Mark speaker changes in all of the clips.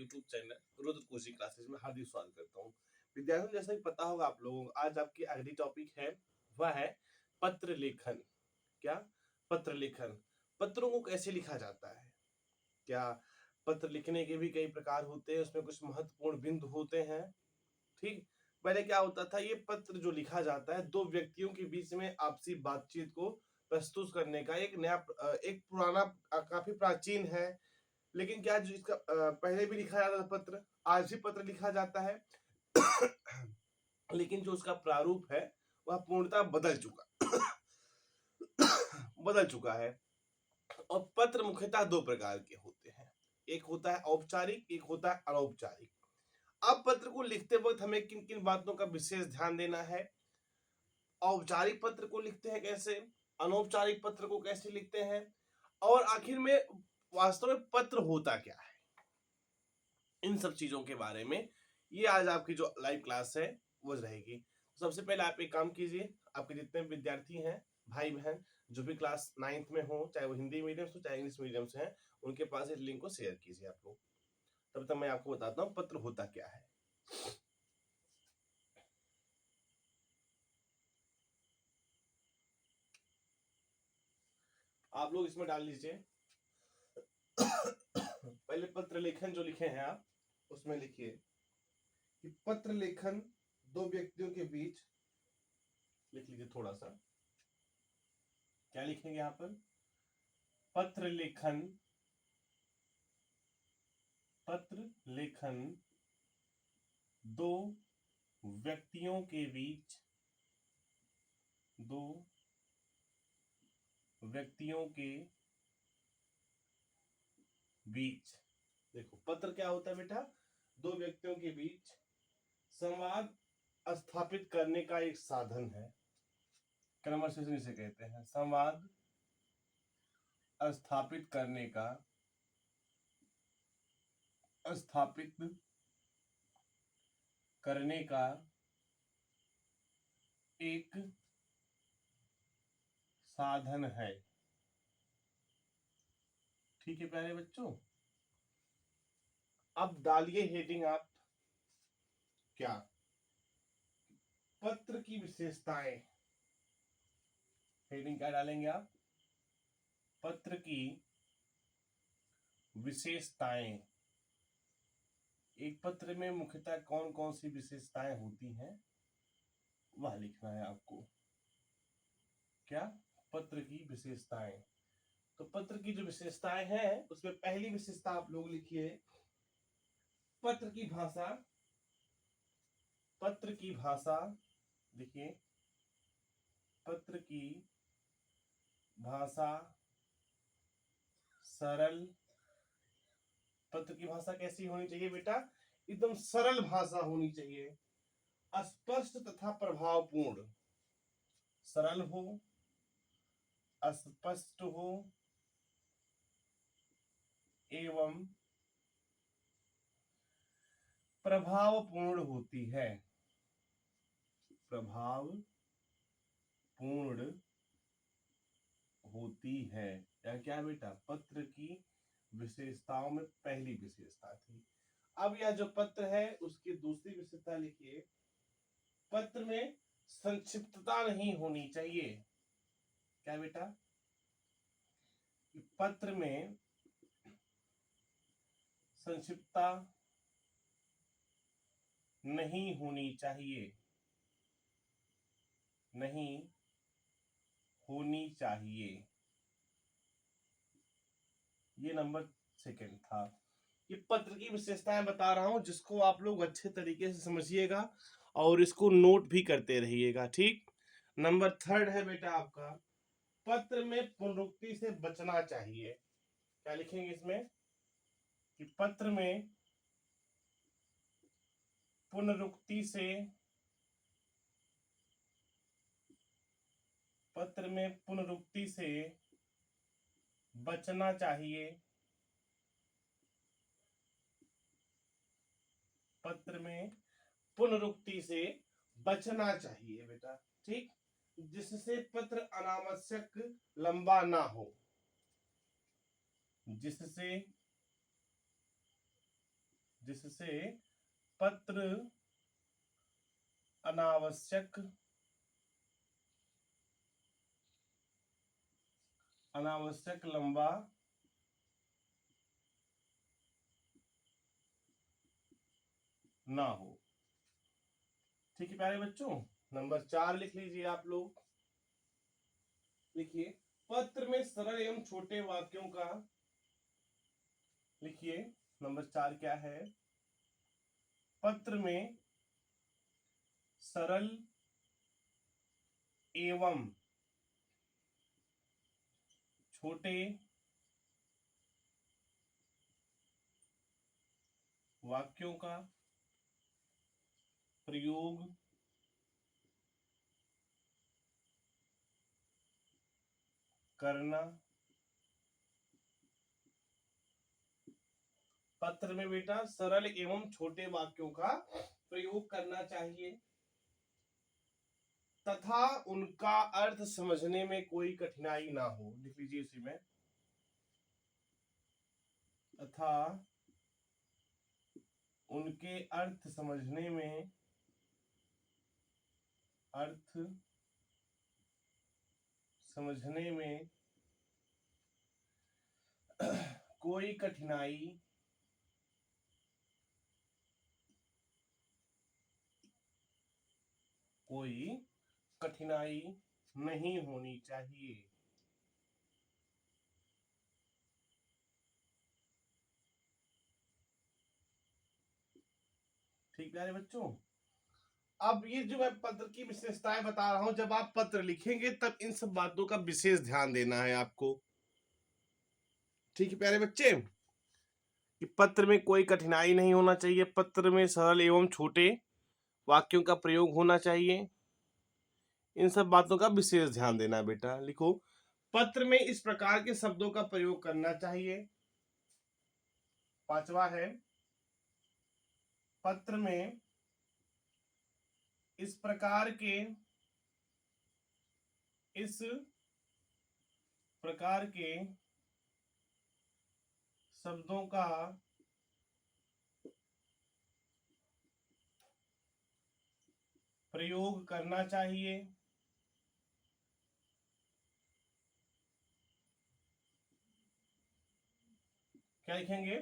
Speaker 1: YouTube channel Rudra coaching classes में हार्दिक स्वागत करता हूँ। विद्यार्थियों, जैसा कि पता होगा आप लोगों को, आज आपकी अगली टॉपिक है वह है पत्र लेखन। क्या? पत्र लेखन। पत्रों को कैसे लिखा जाता है? क्या पत्र लिखने के भी कई प्रकार होते हैं, उसमें कुछ महत्वपूर्ण बिंदु होते हैं। ठीक, पहले क्या होता था, ये पत्र जो लिखा जाता है दो व्यक्तियों के बीच में आपसी बातचीत को प्रस्तुत करने का एक नया एक पुराना काफी प्राचीन है। लेकिन क्या जो इसका पहले भी लिखा जाता था पत्र, आज भी पत्र लिखा जाता है। लेकिन जो उसका प्रारूप है वह पूर्णतः बदल चुका है। और पत्र मुख्यतः दो प्रकार के होते हैं, एक होता है औपचारिक, एक होता है अनौपचारिक। अब पत्र को लिखते वक्त हमें किन किन बातों का विशेष ध्यान देना है? औपचारिक पत्र को लिखते हैं कैसे, अनौपचारिक पत्र को कैसे लिखते हैं, और आखिर में वास्तव में पत्र होता क्या है, इन सब चीजों के बारे में ये आज आपकी जो लाइव क्लास है वो रहेगी। सबसे पहले आप एक काम कीजिए, आपके जितने विद्यार्थी हैं, भाई बहन, जो भी क्लास 9th में हो, चाहे वो हिंदी मीडियम से चाहे इंग्लिश मीडियम से हैं, उनके पास इस लिंक को शेयर कीजिए आप लोग। तब तक मैं आपको बताता हूँ पत्र होता क्या है। आप लोग इसमें डाल लीजिए। पहले पत्र लेखन जो लिखे हैं आप, उसमें लिखिए कि पत्र लेखन दो व्यक्तियों के बीच, लिख लीजिए थोड़ा सा, क्या लिखेंगे यहाँ पर? पत्र लेखन, पत्र लेखन दो व्यक्तियों के बीच, दो व्यक्तियों के बीच। देखो पत्र क्या होता है बेटा, दो व्यक्तियों के बीच संवाद स्थापित करने का एक साधन है। कन्वर्सेशन इसे कहते हैं, संवाद स्थापित करने का, स्थापित करने का एक साधन है। ठीक है प्यारे बच्चों, अब डालिए हेडिंग आप, क्या? पत्र की विशेषताएं। हेडिंग क्या डालेंगे आप? पत्र की विशेषताएं। एक पत्र में मुख्यतः कौन कौन सी विशेषताएं होती हैं वह लिखना है आपको। क्या? पत्र की विशेषताएं। तो पत्र की जो विशेषताएं हैं उसमें पहली विशेषता आप लोग लिखिए, पत्र की भाषा। पत्र की भाषा देखिए, पत्र की भाषा सरल। पत्र की भाषा कैसी होनी चाहिए बेटा? एकदम सरल भाषा होनी चाहिए, स्पष्ट तथा प्रभावपूर्ण। सरल हो, स्पष्ट हो एवं प्रभावपूर्ण होती है। प्रभावपूर्ण होती है। या क्या बेटा? पत्र की विशेषताओं में पहली विशेषता थी। अब यह जो पत्र है उसकी दूसरी विशेषता लिखिए, पत्र में संक्षिप्तता नहीं होनी चाहिए। क्या बेटा? पत्र में संक्षिप्तता नहीं होनी चाहिए, नहीं होनी चाहिए। ये नंबर सेकंड था। ये पत्र की विशेषताएं बता रहा हूं, जिसको आप लोग अच्छे तरीके से समझिएगा और इसको नोट भी करते रहिएगा। ठीक, नंबर थर्ड है बेटा आपका, पत्र में पुनरुक्ति से बचना चाहिए। क्या लिखेंगे इसमें? कि पत्र में पुनरुक्ति से, पत्र में पुनरुक्ति से बचना चाहिए। पत्र में पुनरुक्ति से बचना चाहिए बेटा। ठीक, जिससे पत्र अनावश्यक लंबा ना हो, जिससे जिससे पत्र अनावश्यक लंबा ना हो। ठीक है प्यारे बच्चों, नंबर 4 लिख लीजिए आप लोग। लिखिए, पत्र में सरल एवं छोटे वाक्यों का, लिखिए नंबर 4 क्या है? पत्र में सरल एवं छोटे वाक्यों का प्रयोग करना। पत्र में बेटा सरल एवं छोटे वाक्यों का प्रयोग करना चाहिए तथा उनका अर्थ समझने में कोई कठिनाई ना हो। लिख लीजिए इसी में, तथा उनके अर्थ समझने में कोई कठिनाई नहीं होनी चाहिए। ठीक है बच्चों, अब ये जो मैं पत्र की विशेषताएं बता रहा हूं, जब आप पत्र लिखेंगे तब इन सब बातों का विशेष ध्यान देना है आपको। ठीक है प्यारे बच्चे, कि पत्र में कोई कठिनाई नहीं होना चाहिए, पत्र में सरल एवं छोटे वाक्यों का प्रयोग होना चाहिए, इन सब बातों का विशेष ध्यान देना बेटा। लिखो, पत्र में इस प्रकार के शब्दों का प्रयोग करना चाहिए। 5वां है, पत्र में इस प्रकार के शब्दों का प्रयोग करना चाहिए। क्या लिखेंगे?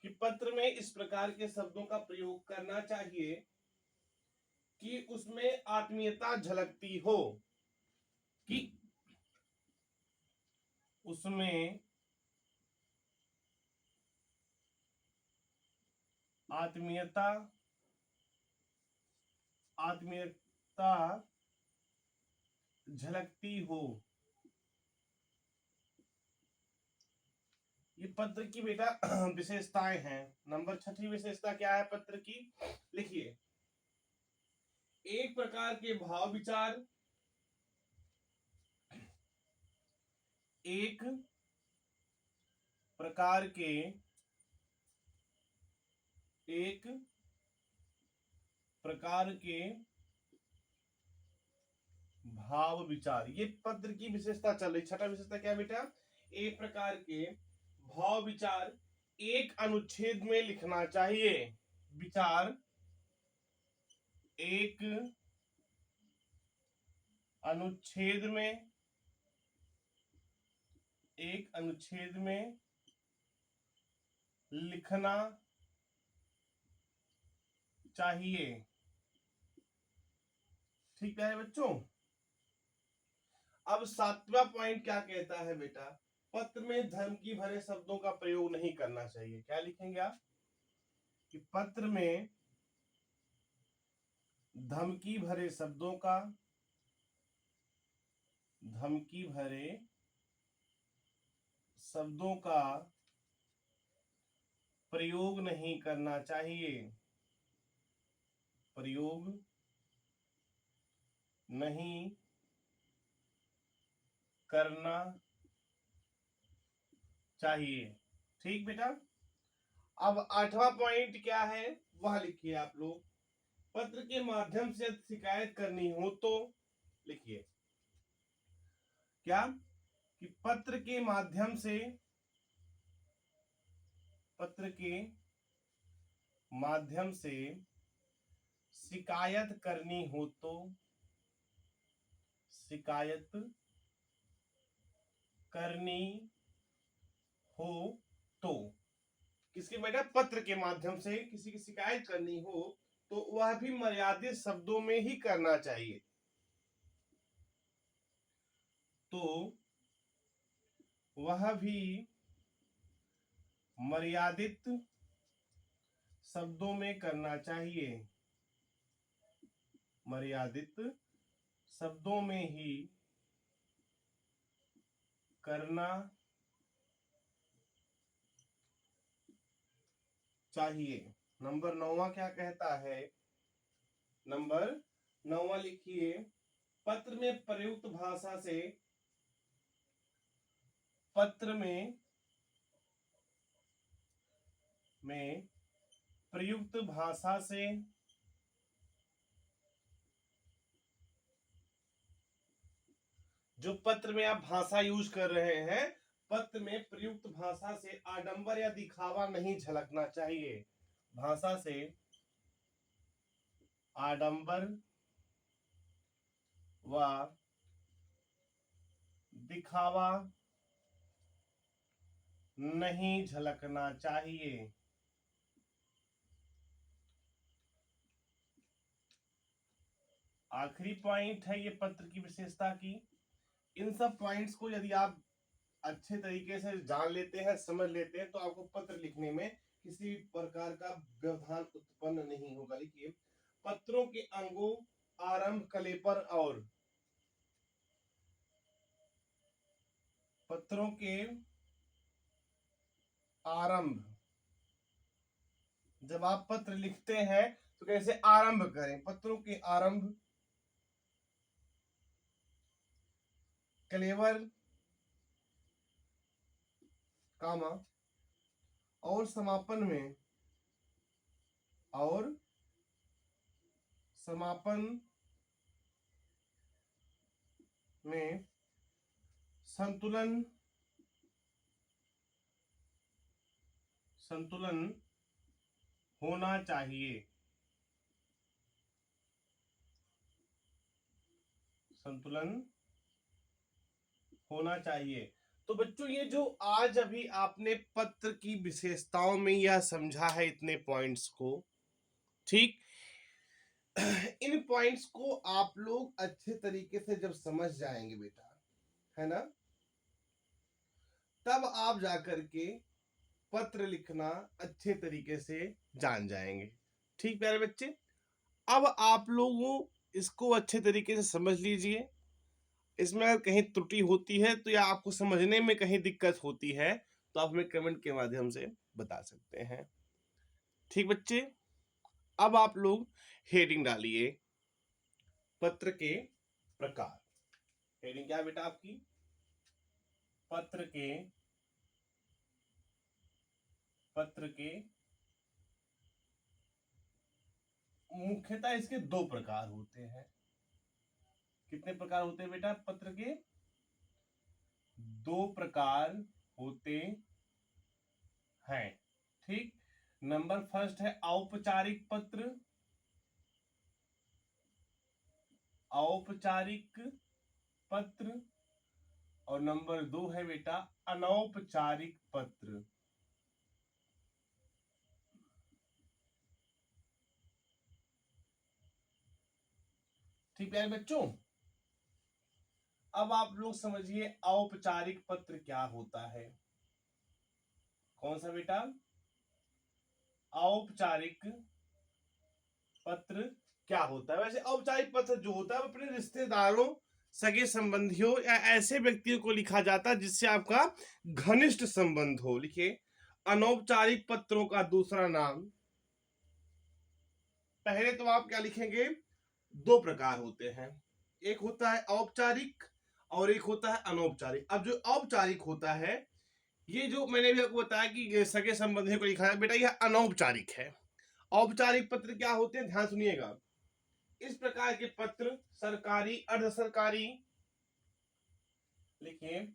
Speaker 1: कि पत्र में इस प्रकार के शब्दों का प्रयोग करना चाहिए कि उसमें आत्मीयता झलकती हो, कि उसमें आत्मीयता झलकती हो। ये पत्र की बेटा विशेषताएं हैं। नंबर 6 विशेषता क्या है पत्र की? लिखिए, एक प्रकार के भाव विचार, एक प्रकार के भाव विचार, ये पत्र की विशेषता चल रही। 6 विशेषता क्या है बेटा? एक प्रकार के भाव विचार एक अनुच्छेद में लिखना चाहिए। विचार एक अनुच्छेद में लिखना चाहिए। ठीक है बच्चों, अब 7वां पॉइंट क्या कहता है बेटा? पत्र में धमकी भरे शब्दों का प्रयोग नहीं करना चाहिए। क्या लिखेंगे आप? कि पत्र में धमकी भरे शब्दों का प्रयोग नहीं करना चाहिए। प्रयोग नहीं करना चाहिए। ठीक बेटा, अब 8वां पॉइंट क्या है वह लिखिए आप लोग। पत्र के माध्यम से शिकायत करनी हो तो लिखिए, क्या? कि पत्र के माध्यम से शिकायत करनी हो तो, शिकायत करनी हो तो, किसके बेटा, पत्र के माध्यम से किसी की शिकायत करनी हो तो वह भी मर्यादित शब्दों में ही करना चाहिए। तो वह भी मर्यादित शब्दों में करना चाहिए, मर्यादित शब्दों में ही करना चाहिए। नंबर 9 क्या कहता है, नंबर 9 लिखिए, पत्र में प्रयुक्त भाषा से, पत्र में प्रयुक्त भाषा से जो पत्र में आप भाषा यूज कर रहे हैं, पत्र में प्रयुक्त भाषा से आडंबर या दिखावा नहीं झलकना चाहिए। भाषा से आडंबर व दिखावा नहीं झलकना चाहिए। आखिरी पॉइंट है ये पत्र की विशेषता की। इन सब पॉइंट्स को यदि आप अच्छे तरीके से जान लेते हैं, समझ लेते हैं, तो आपको पत्र लिखने में किसी प्रकार का व्यवधान उत्पन्न नहीं होगा। लिखिए, पत्रों के अंगों, आरंभ, कलेपर और, पत्रों के आरंभ, जब आप पत्र लिखते हैं तो कैसे आरंभ करें, पत्रों के आरंभ, कलेवर, कामा, और समापन में, और समापन में संतुलन, संतुलन होना चाहिए, संतुलन होना चाहिए। तो बच्चों, ये जो आज अभी आपने पत्र की विशेषताओं में यह समझा है, इतने पॉइंट्स को, ठीक, इन पॉइंट्स को आप लोग अच्छे तरीके से जब समझ जाएंगे बेटा, है ना, तब आप जाकर के पत्र लिखना अच्छे तरीके से जान जाएंगे। ठीक प्यारे बच्चे, अब आप लोगों इसको अच्छे तरीके से समझ लीजिए। इसमें अगर कहीं त्रुटि होती है तो, या आपको समझने में कहीं दिक्कत होती है, तो आप हमें कमेंट के माध्यम से बता सकते हैं। ठीक बच्चे, अब आप लोग हेडिंग डालिए, पत्र के प्रकार। हेडिंग क्या है बेटा आपकी, पत्र के, पत्र के मुख्यतः इसके दो प्रकार होते हैं। कितने प्रकार होते हैं बेटा, पत्र के दो प्रकार होते हैं। ठीक, नंबर फर्स्ट है औपचारिक पत्र, औपचारिक पत्र, और नंबर 2 है बेटा अनौपचारिक पत्र। ठीक है बच्चों, अब आप लोग समझिए औपचारिक पत्र क्या होता है। कौन सा बेटा, औपचारिक पत्र क्या होता है। वैसे औपचारिक पत्र जो होता है वो अपने रिश्तेदारों, सगे संबंधियों या ऐसे व्यक्तियों को लिखा जाता है जिससे आपका घनिष्ठ संबंध हो। लिखिए, अनौपचारिक पत्रों का दूसरा नाम, पहले तो आप क्या लिखेंगे, दो प्रकार होते हैं, एक होता है औपचारिक और एक होता है अनौपचारिक। अब जो औपचारिक होता है, ये जो मैंने भी आपको बताया कि सगे संबंधियों को लिखा है, बेटा यह अनौपचारिक है। औपचारिक पत्र क्या होते हैं, ध्यान सुनिएगा। इस प्रकार के पत्र सरकारी, अर्ध सरकारी, लिखिए,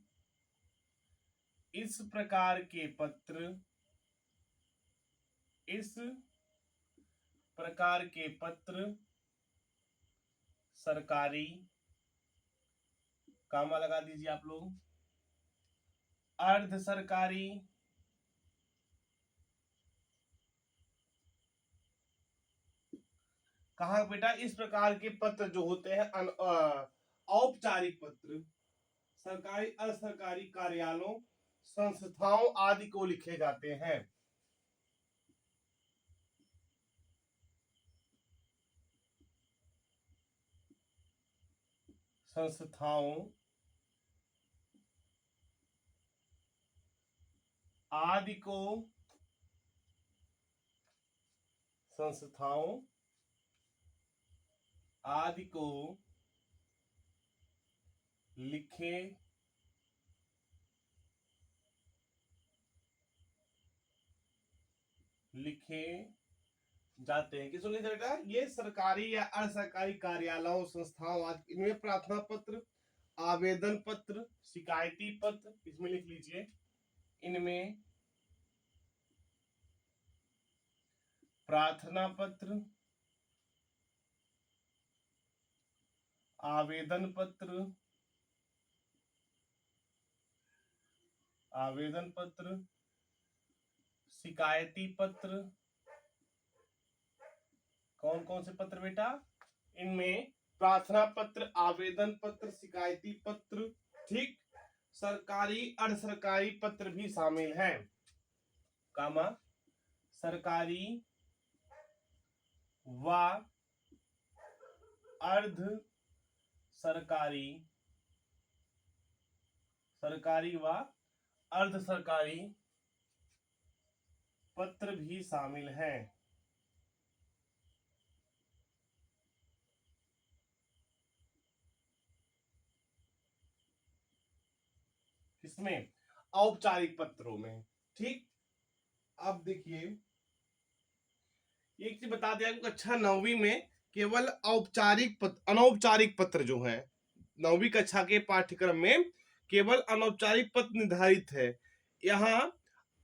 Speaker 1: इस प्रकार के पत्र, इस प्रकार के पत्र सरकारी, कामा लगा दीजिए आप लोग, अर्ध सरकारी, कहा बेटा इस प्रकार के पत्र जो होते हैं औपचारिक पत्र सरकारी अर्ध सरकारी कार्यालयों संस्थाओं आदि को लिखे जाते हैं। संस्थाओं आदि को संस्थाओं आदि को लिखे लिखे जाते हैं। किसको लिखा बेटा? ये सरकारी या अर्ध सरकारी कार्यालयों संस्थाओं आदि इनमें प्रार्थना पत्र, आवेदन पत्र, शिकायती पत्र, इसमें लिख लीजिए, इनमें प्रार्थना पत्र, आवेदन पत्र, शिकायती पत्र, कौन कौन से पत्र बेटा? इनमें प्रार्थना पत्र, आवेदन पत्र, शिकायती पत्र, ठीक, सरकारी अर्ध सरकारी पत्र भी शामिल हैं, कामा सरकारी व अर्ध सरकारी, सरकारी व अर्ध सरकारी पत्र भी शामिल हैं। किसमें? औपचारिक पत्रों में, ठीक। अब देखिए एक चीज बता दिया कक्षा 9वीं में केवल औपचारिक पत्र, अनौपचारिक पत्र जो है 9वीं कक्षा के पाठ्यक्रम में केवल अनौपचारिक पत्र निर्धारित है। यहाँ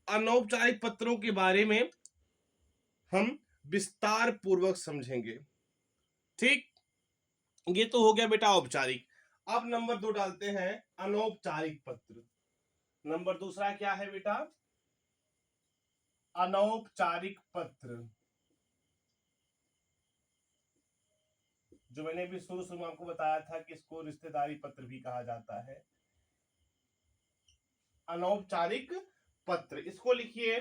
Speaker 1: अनौपचारिक पत्रों के बारे में हम विस्तार पूर्वक समझेंगे, ठीक। ये तो हो गया बेटा औपचारिक। अब नंबर 2 डालते हैं अनौपचारिक पत्र। नंबर दूसरा क्या है बेटा? अनौपचारिक पत्र, जो मैंने भी शुरू में आपको बताया था कि इसको रिश्तेदारी पत्र भी कहा जाता है। अनौपचारिक पत्र, इसको लिखिए,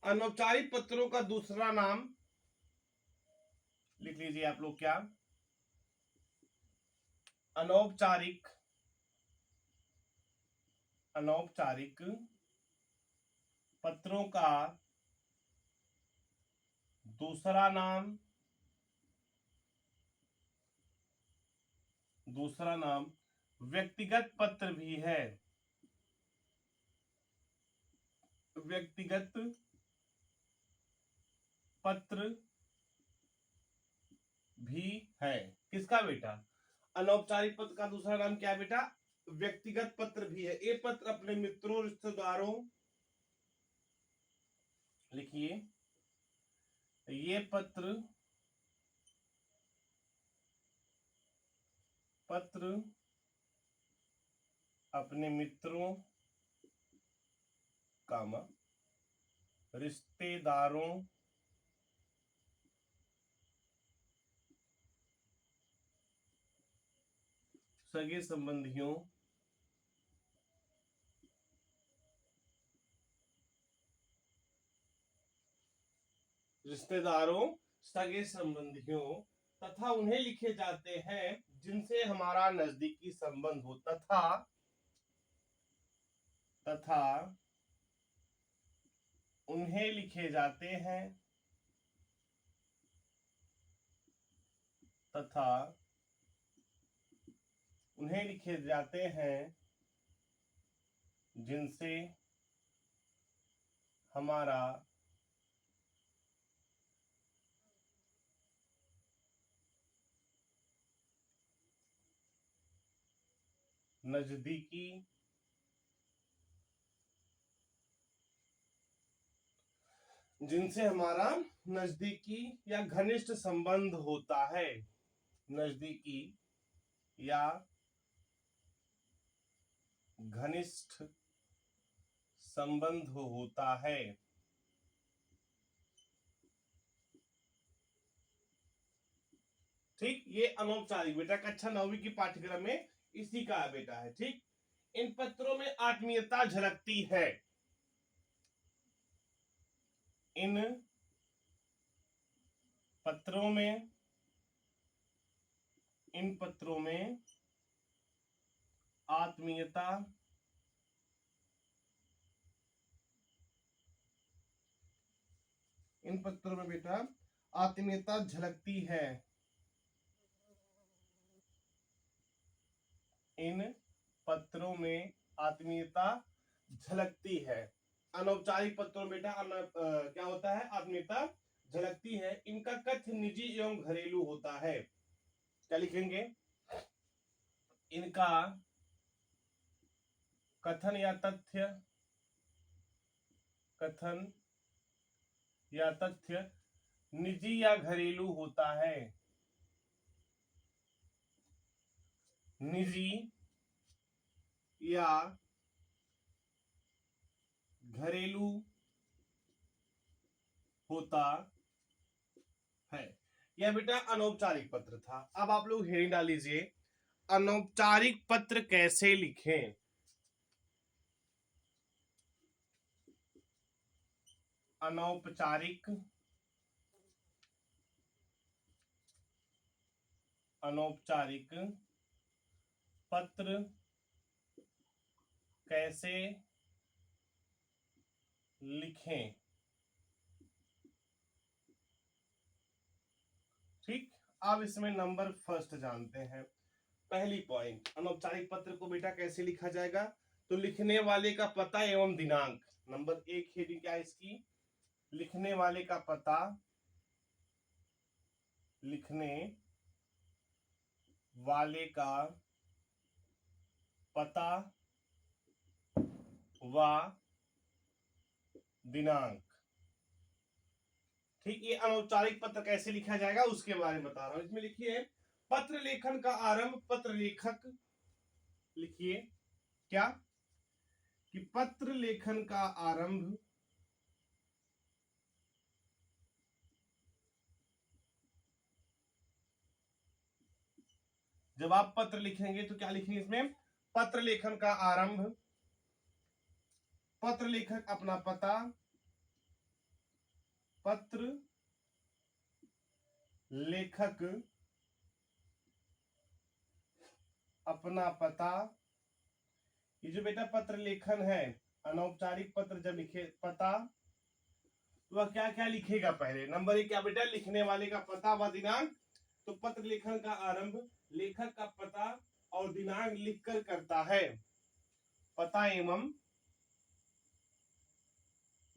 Speaker 1: अनौपचारिक पत्रों का दूसरा नाम लिख लीजिए आप लोग, क्या? अनौपचारिक पत्रों का दूसरा नाम व्यक्तिगत पत्र भी है, व्यक्तिगत पत्र भी है। किसका बेटा? अनौपचारिक पत्र का दूसरा नाम क्या है बेटा? व्यक्तिगत पत्र भी है। ये पत्र अपने मित्रों, रिश्तेदारों, लिखिए, ये पत्र अपने मित्रों, कामा रिश्तेदारों, सगे संबंधियों, सगे संबंधियों तथा उन्हें लिखे जाते हैं जिनसे हमारा नजदीकी संबंध हो, तथा उन्हें लिखे जाते हैं जिनसे हमारा नजदीकी जिनसे हमारा नजदीकी या घनिष्ठ संबंध होता है, नजदीकी या घनिष्ठ संबंध होता है। ठीक, ये अनौपचारिक बेटा कक्षा 9वीं की पाठ्यक्रम में इसी का बेटा है। ठीक, इन पत्रों में आत्मीयता झलकती है। इन पत्रों में आत्मीयता बेटा आत्मीयता झलकती है। इन पत्रों में आत्मीयता झलकती है। अनौपचारिक पत्रों में बेटा क्या होता है, आत्मीयता झलकती है। इनका कथ्य निजी एवं घरेलू होता है। क्या लिखेंगे, इनका कथन या तथ्य निजी या घरेलू होता है। निजी या घरेलू होता है। यह बेटा अनौपचारिक पत्र था। अब आप लोग हेडिंग डाल लीजिए, अनौपचारिक पत्र कैसे लिखें। अनौपचारिक पत्र कैसे लिखें। ठीक, अब इसमें नंबर फर्स्ट जानते हैं। पहली पॉइंट, अनौपचारिक पत्र को बेटा कैसे लिखा जाएगा, तो लिखने वाले का पता एवं दिनांक। नंबर 1 हेडिंग क्या है इसकी, लिखने वाले का पता, लिखने वाले का पता व दिनांक। ठीक, ये अनौपचारिक पत्र कैसे लिखा जाएगा उसके बारे में बता रहा हूं। इसमें लिखिए, पत्र लेखन का आरंभ पत्र लेखक, लिखिए क्या, कि पत्र लेखन का आरंभ जब आप पत्र लिखेंगे तो क्या लिखेंगे इसमें, पत्र लेखन का आरंभ, पत्र लेखक अपना पता, पत्र लेखक अपना पता। ये जो बेटा पत्र लेखन है, अनौपचारिक पत्र जब लिखे पता, तो वह क्या क्या लिखेगा पहले। नंबर 1 क्या बेटा, लिखने वाले का पता व दिनांक। तो पत्र लेखन का आरंभ लेखक का पता और दिनांक लिखकर करता है। पता एवं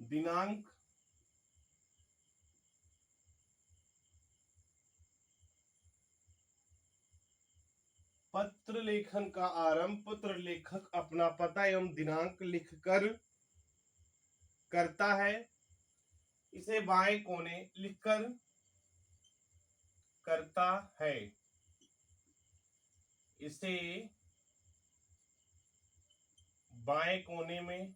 Speaker 1: दिनांक पत्र लेखन का आरंभ पत्र लेखक अपना पता एवं दिनांक लिखकर करता है। इसे बाएं कोने लिखकर करता है। इसे बाएं कोने में,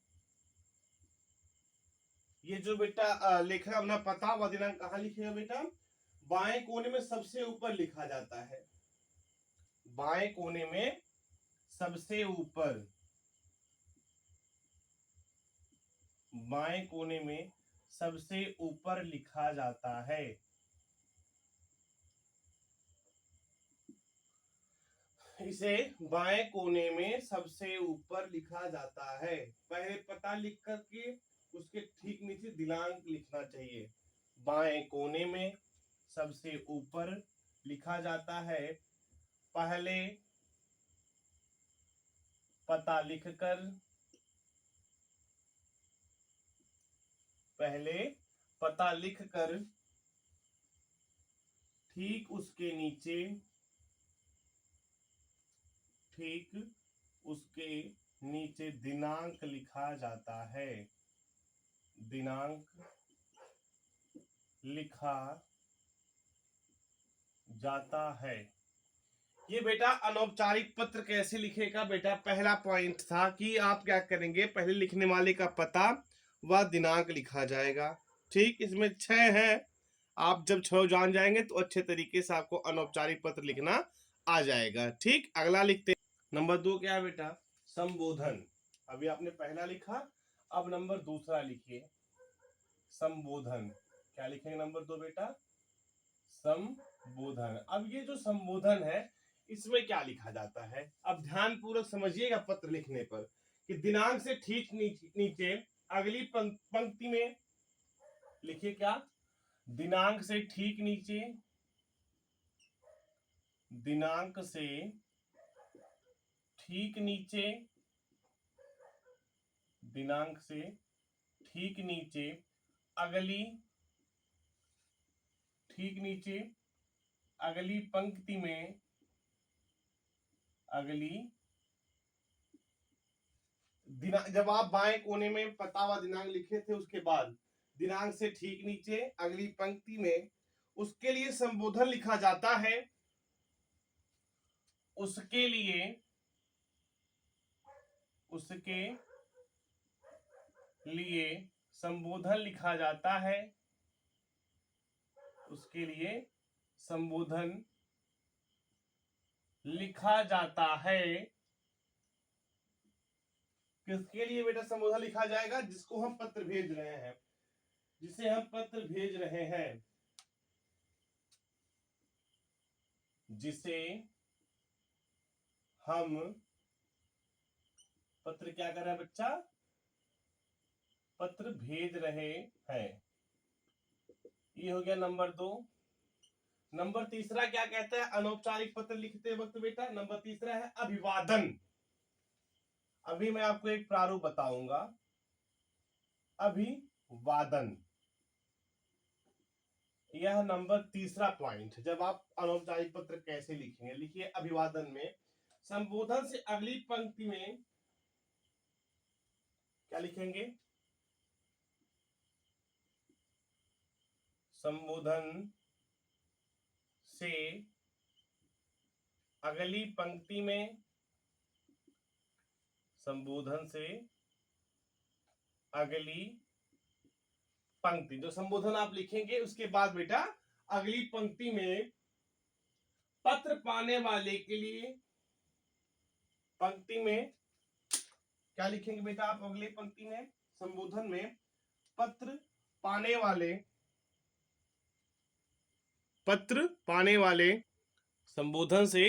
Speaker 1: ये जो बेटा लेखक अपना पता व दिनांक कहाँ लिखेगा बेटा, बाएं कोने में सबसे ऊपर लिखा जाता है। बाएं कोने में सबसे ऊपर, बाएं कोने में सबसे ऊपर लिखा जाता है। इसे बाएं कोने में सबसे ऊपर लिखा जाता है। पहले पता लिख करके उसके ठीक नीचे दिनांक लिखना चाहिए। बाएं कोने में सबसे ऊपर लिखा जाता है। पहले पता लिखकर, पहले पता लिखकर ठीक उसके नीचे, ठीक उसके नीचे दिनांक लिखा जाता है। दिनांक लिखा जाता है। ये बेटा अनौपचारिक पत्र कैसे लिखेगा बेटा, पहला पॉइंट था कि आप क्या करेंगे, पहले लिखने वाले का पता व दिनांक लिखा जाएगा। ठीक, इसमें 6 है। आप जब 6 जान जाएंगे तो अच्छे तरीके से आपको अनौपचारिक पत्र लिखना आ जाएगा। ठीक, अगला लिखते। नंबर 2 क्या है बेटा, संबोधन। अभी आपने पहला लिखा, अब नंबर दूसरा लिखिए, संबोधन। क्या लिखेंगे नंबर 2 बेटा, संबोधन। अब ये जो संबोधन है इसमें क्या लिखा जाता है, अब ध्यान पूर्वक समझिएगा पत्र लिखने पर कि दिनांक से ठीक नीचे अगली पंक्ति में लिखिए क्या, दिनांक से ठीक नीचे, दिनांक से ठीक नीचे, दिनांक से ठीक नीचे अगली, ठीक नीचे अगली पंक्ति में, अगली दिनांक, जब आप बाएं कोने में पता व दिनांक लिखे थे उसके बाद दिनांक से ठीक नीचे अगली पंक्ति में उसके लिए संबोधन लिखा जाता है, उसके लिए, उसके लिए संबोधन लिखा जाता है, उसके लिए संबोधन लिखा जाता है। किसके लिए बेटा संबोधन लिखा जाएगा, जिसको हम पत्र भेज रहे हैं, जिसे हम पत्र भेज रहे हैं, जिसे हम पत्र क्या कर रहे हैं बच्चा, पत्र भेज रहे हैं। ये हो गया नंबर 2। नंबर तीसरा क्या कहता है अनौपचारिक पत्र लिखते वक्त बेटा, नंबर तीसरा है अभिवादन। अभी मैं आपको एक प्रारूप बताऊंगा, अभिवादन, यह नंबर तीसरा पॉइंट। जब आप अनौपचारिक पत्र कैसे लिखेंगे, लिखिए अभिवादन में संबोधन से अगली पंक्ति में क्या लिखेंगे, संबोधन से अगली पंक्ति में, संबोधन से अगली पंक्ति, जो संबोधन आप लिखेंगे उसके बाद बेटा अगली पंक्ति में पत्र पाने वाले के लिए, पंक्ति में क्या लिखेंगे बेटा आप अगली पंक्ति में, संबोधन में पत्र पाने वाले, पत्र पाने वाले, संबोधन से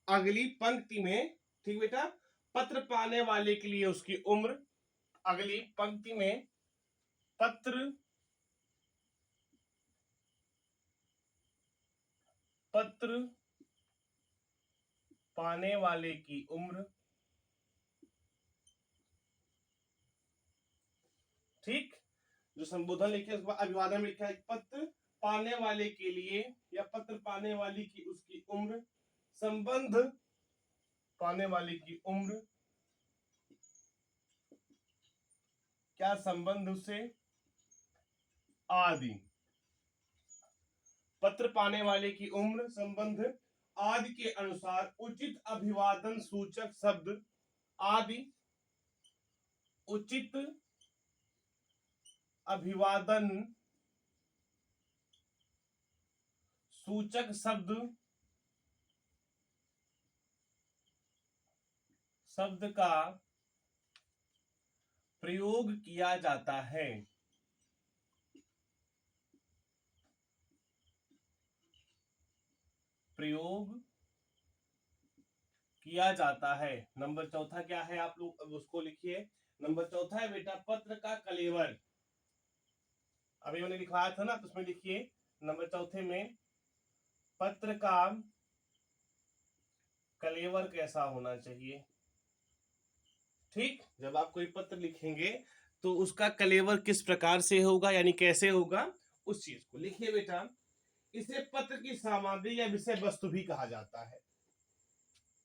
Speaker 1: अगली पंक्ति में, ठीक बेटा, पत्र पाने वाले के लिए उसकी उम्र, अगली पंक्ति में पत्र, पत्र पाने वाले की उम्र। ठीक, जो संबोधन लिखे उसके बाद अभिवादन में लिखा है पत्र पाने वाले के लिए या पत्र पाने वाली की उसकी उम्र, संबंध पाने वाले की उम्र, क्या संबंध उससे, आदि। पत्र पाने वाले की उम्र, संबंध आदि के अनुसार उचित अभिवादन सूचक शब्द आदि, उचित अभिवादन सूचक शब्द, शब्द का प्रयोग किया जाता है, प्रयोग किया जाता है। नंबर चौथा क्या है, आप लोग उसको लिखिए। नंबर चौथा है बेटा पत्र का कलेवर। अभी मैंने लिखवाया था ना, तो उसमें लिखिए नंबर चौथे में पत्र का कलेवर कैसा होना चाहिए। ठीक, जब आप कोई पत्र लिखेंगे तो उसका कलेवर किस प्रकार से होगा, यानी कैसे होगा, उस चीज को लिखिए बेटा। इसे पत्र की सामग्री या विषय वस्तु भी कहा जाता है,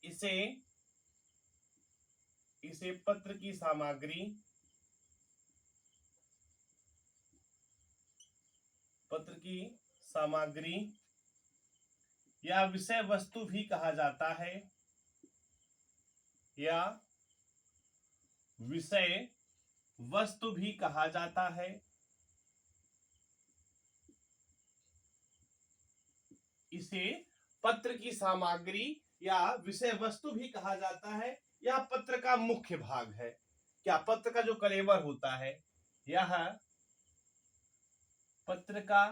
Speaker 1: इसे, इसे पत्र की सामग्री, पत्र की सामग्री या विषय वस्तु भी कहा जाता है, या विषय वस्तु भी कहा जाता है। इसे पत्र की सामग्री या विषय वस्तु भी कहा जाता है, यह पत्र का मुख्य भाग है। क्या पत्र का जो कलेवर होता है, यह पत्र का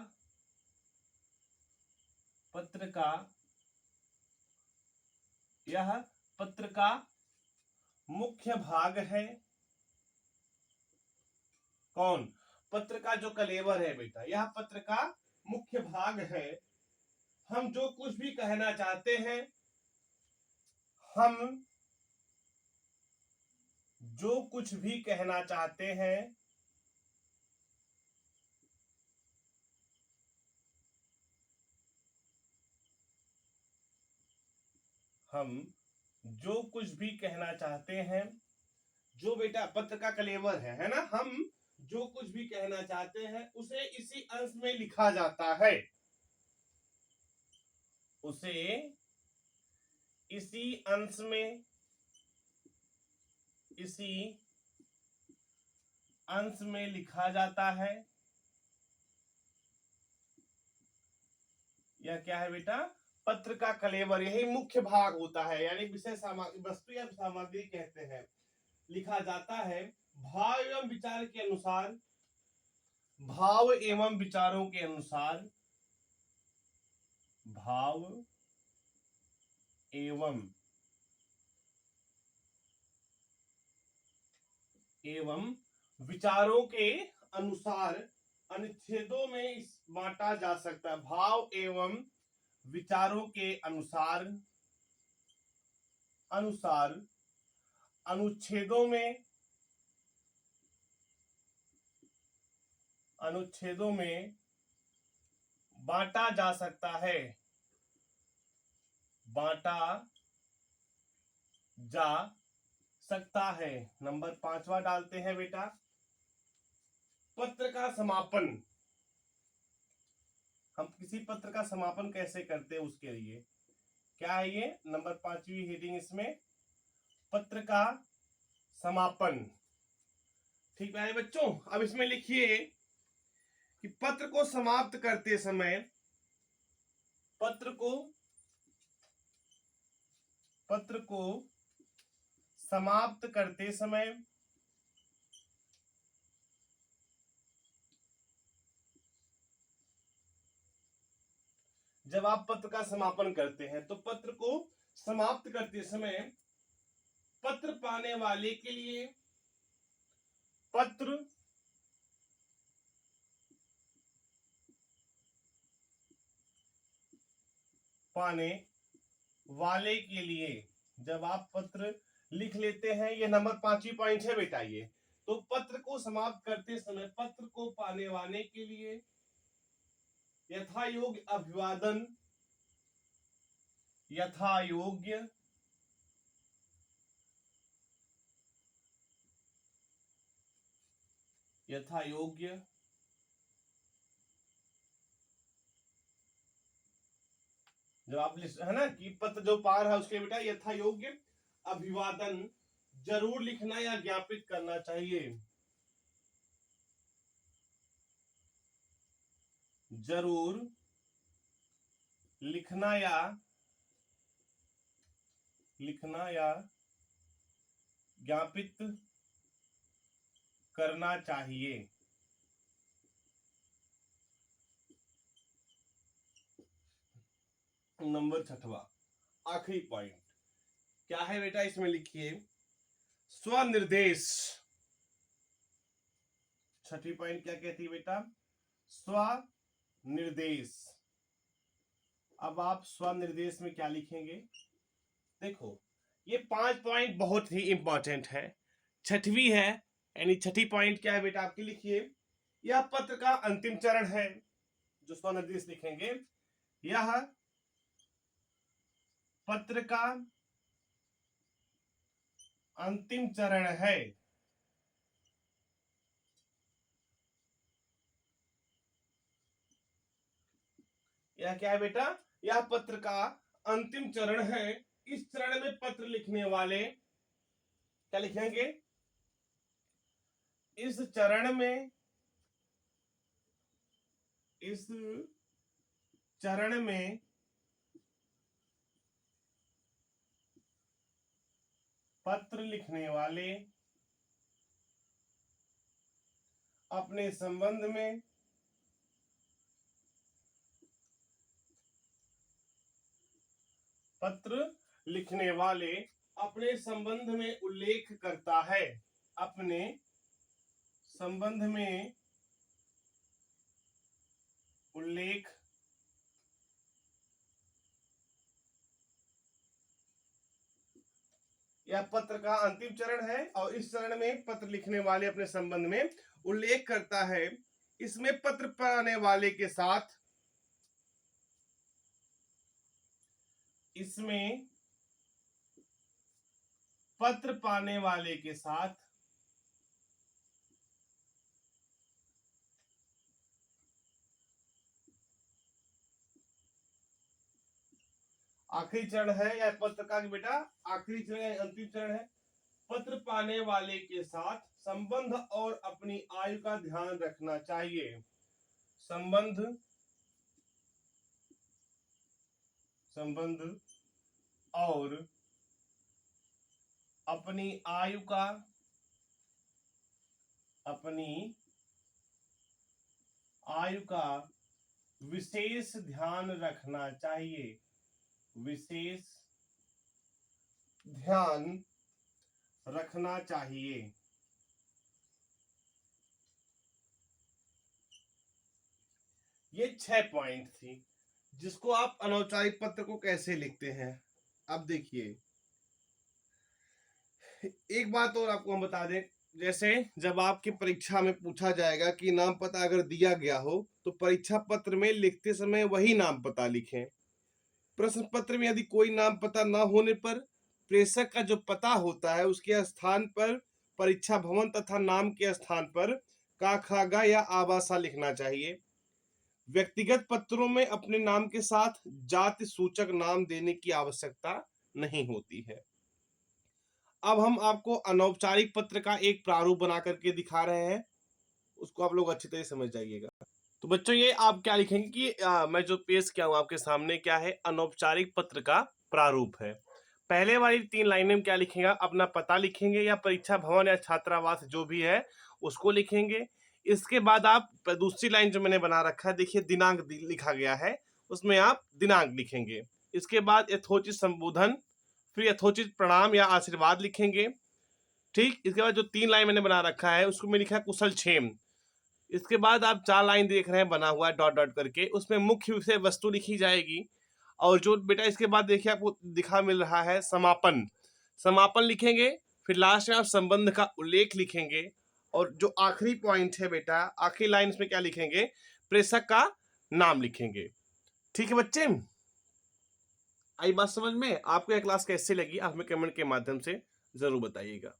Speaker 1: मुख्य भाग है। कौन? पत्र का जो कलेवर है बेटा, यह पत्र का मुख्य भाग है। हम जो कुछ भी कहना चाहते हैं, हम जो कुछ भी कहना चाहते हैं, हम जो कुछ भी कहना चाहते हैं, जो बेटा पत्र का कलेवर है ना, हम जो कुछ भी कहना चाहते हैं उसे इसी अंश में लिखा जाता है, उसे इसी अंश में, इसी अंश में लिखा जाता है। यह क्या है बेटा? पत्र का कलेवर, यही मुख्य भाग होता है, यानी विषय सामग्री, वस्तु या सामग्री कहते हैं। लिखा जाता है भाव एवं विचार के अनुसार, भाव एवं विचारों के अनुसार, भाव एवं विचारों के अनुसार अनुच्छेदों में बांटा जा सकता है। भाव एवं विचारों के अनुसार अनुच्छेदों में बांटा जा सकता है, बांटा जा सकता है। नंबर 5वां डालते हैं बेटा, पत्र का समापन। हम किसी पत्र का समापन कैसे करते हैं, उसके लिए क्या है ये नंबर 5वीं हेडिंग इसमें, पत्र का समापन। ठीक है बच्चों, अब इसमें लिखिए कि पत्र को समाप्त करते समय, पत्र को समाप्त करते समय जब आप पत्र का समापन करते हैं तो पत्र को समाप्त करते समय पत्र पाने वाले के लिए, पत्र पाने वाले के लिए, जब आप पत्र लिख लेते हैं, ये नंबर 5वीं पॉइंट है बेटा ये, तो पत्र को समाप्त करते समय पत्र को पाने वाले के लिए यथा योग्य अभिवादन, यथा योग्य जब आप है ना कि पत्र जो पा रहा है उसके बेटा यथा योग्य अभिवादन जरूर लिखना या ज्ञापित करना चाहिए, जरूर लिखना या ज्ञापित करना चाहिए। नंबर 6वां आखिरी पॉइंट क्या है बेटा, इसमें लिखिए स्वनिर्देश। 6वीं पॉइंट क्या कहती है बेटा? स्वनिर्देश। अब आप स्वनिर्देश में क्या लिखेंगे? देखो ये 5 पॉइंट बहुत ही इंपॉर्टेंट है। 6वीं है, यानी 6ठी पॉइंट क्या है बेटा आपकी? लिखिए यह पत्र का अंतिम चरण है। जो स्वनिर्देश लिखेंगे, यह पत्र का अंतिम चरण है। यह क्या है बेटा, यह पत्र का अंतिम चरण है। इस चरण में पत्र लिखने वाले क्या लिखेंगे, इस चरण में पत्र लिखने वाले अपने संबंध में पत्र लिखने वाले अपने संबंध में उल्लेख करता है, अपने संबंध में उल्लेख यह पत्र का अंतिम चरण है और इस चरण में पत्र लिखने वाले अपने संबंध में उल्लेख करता है। इसमें पत्र पाने वाले के साथ आखिरी चरण है या पत्र का बेटा आखिरी चरण है, अंतिम चरण है। पत्र पाने वाले के साथ संबंध और अपनी आयु का ध्यान रखना चाहिए। संबंध और अपनी आयु का विशेष ध्यान रखना चाहिए, विशेष ध्यान रखना चाहिए। ये 6 पॉइंट थी जिसको आप अनौपचारिक पत्र को कैसे लिखते हैं। अब देखिए एक बात और आपको हम बता दें, जैसे जब आपकी परीक्षा में पूछा जाएगा कि नाम पता अगर दिया गया हो तो परीक्षा पत्र में लिखते समय वही नाम पता लिखें। प्रश्न पत्र में यदि कोई नाम पता न होने पर प्रेषक का जो पता होता है उसके स्थान पर परीक्षा भवन तथा नाम के स्थान पर का खा गा या आवासा लिखना चाहिए। व्यक्तिगत पत्रों में अपने नाम के साथ जाति सूचक नाम देने की आवश्यकता नहीं होती है। अब हम आपको अनौपचारिक पत्र का एक प्रारूप बना करके दिखा रहे हैं, उसको आप लोग अच्छी तरह समझ जाइएगा। तो बच्चों ये आप क्या लिखेंगे कि मैं जो पेश किया हूं आपके सामने क्या है, अनौपचारिक पत्र का प्रारूप है। पहले वाली 3 लाइनें में क्या लिखेंगे, अपना पता लिखेंगे या परीक्षा भवन या छात्रावास जो भी है उसको लिखेंगे। इसके बाद आप दूसरी लाइन जो मैंने बना रखा है देखिए दिनांक लिखा गया है, उसमें आप दिनांक लिखेंगे। इसके बाद यथोचित संबोधन, फिर यथोचित प्रणाम या आशीर्वाद लिखेंगे। ठीक, इसके बाद जो 3 लाइन मैंने बना रखा है उसको मैं लिखा है कुशल क्षेम। इसके बाद आप 4 लाइन देख रहे हैं बना हुआ है डॉट डॉट करके, उसमें मुख्य विषय वस्तु लिखी जाएगी। और जो बेटा इसके बाद देखिए आपको दिखा मिल रहा है समापन लिखेंगे। फिर लास्ट में आप संबंध का उल्लेख लिखेंगे और जो आखिरी पॉइंट है बेटा आखिरी लाइन में क्या लिखेंगे, प्रेषक का नाम लिखेंगे। ठीक है बच्चे, आई बात समझ में? आपको यह क्लास कैसे लगी आप हमें कमेंट के माध्यम से जरूर बताइएगा।